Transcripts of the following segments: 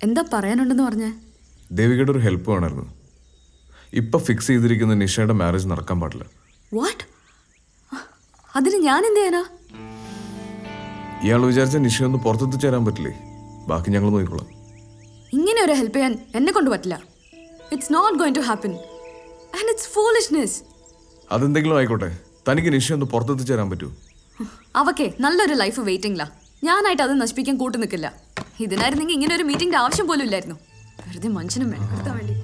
എന്താ പറയാനുണ്ടെന്ന് പറഞ്ഞേ? ദേവികയുടെ ഒരു ഹെൽപ്പ് വേണമായിരുന്നു. ഇപ്പൊ ഫിക്സ് ചെയ്തിരിക്കുന്ന നിഷയുടെ മാരേജ് നടക്കാൻ പാടില്ല. വാട്ട്? അതിന് ഞാൻ എന്ത് ചെയ്യാനാ? ഇയാൾ വിചാരിച്ച നിഷയൊന്ന് പുറത്തെത്തിച്ച് തരാൻ പറ്റില്ലേ? ബാക്കി ഞങ്ങൾ നോക്കിക്കൊള്ളാം. ഇങ്ങനെ ഒരു ഹെൽപ്പ് ചെയ്യാൻ എന്നെ കൊണ്ട് പറ്റില്ല. It's not going to happen and it's foolishness. അതെന്തെങ്കിലും ആയിക്കോട്ടെ, തനിക്ക് നിഷയൊന്ന് പുറത്തെത്തിച്ച് തരാൻ പറ്റൂ? അവക്കേ നല്ലൊരു ലൈഫ് വെയിറ്റിംഗിലാ. ഞാനായിട്ട് അത് നശിപ്പിക്കാൻ കൂട്ടു നിൽക്കില്ല. ഇതിനായിരുന്നെങ്കിൽ ഇങ്ങനെ ഒരു മീറ്റിംഗിന്റെ ആവശ്യം പോലും ഇല്ലായിരുന്നു. വെറുതെ മനുഷ്യനും മെനക്കെടുത്താൻ വേണ്ടി.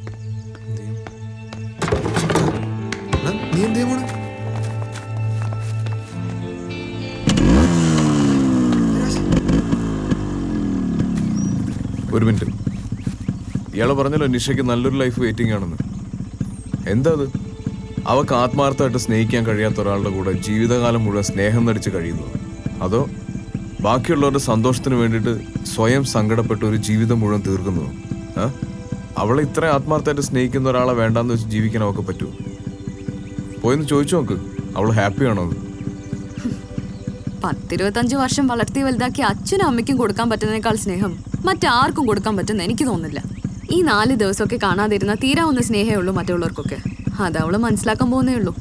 ഒരു മിനിറ്റ്. ഇയാള് പറഞ്ഞല്ലോ നിഷയ്ക്ക് നല്ലൊരു ലൈഫ് വെയിറ്റിംഗ് ആണെന്ന്. എന്താ അത്? അവൾക്ക് ആത്മാർത്ഥമായിട്ട് സ്നേഹിക്കാൻ കഴിയാത്ത ഒരാളുടെ കൂടെ ജീവിതകാലം മുഴുവൻ സ്നേഹം നടിച്ച് കഴിയുന്നു, അതോ ബാക്കിയുള്ളവരുടെ സന്തോഷത്തിന് വേണ്ടിയിട്ട് സ്വയം സങ്കടപ്പെട്ട് ഒരു ജീവിതം മുഴുവൻ തീർക്കുന്നു? അവളെ ഇത്ര ആത്മാർത്ഥമായിട്ട് സ്നേഹിക്കുന്ന ഒരാളെ വേണ്ടാന്ന് വെച്ച് ജീവിക്കാൻ അവൾക്ക് പറ്റൂ? പോയെന്ന് ചോദിച്ചു നോക്ക്, അവൾ ഹാപ്പിയാണോ? 10-25 വർഷം വളർത്തി വലുതാക്കി അച്ഛനും അമ്മയ്ക്കും കൊടുക്കാൻ പറ്റുന്നതിനേക്കാൾ സ്നേഹം മറ്റാർക്കും കൊടുക്കാൻ പറ്റുന്ന എനിക്ക് തോന്നുന്നില്ല. ഈ 4 ദിവസമൊക്കെ കാണാതിരുന്ന തീരാവുന്ന സ്നേഹമേ ഉള്ളൂ മറ്റുള്ളവർക്കൊക്കെ. അത് അവള് മനസ്സിലാക്കാൻ പോകുന്നേ ഉള്ളൂ.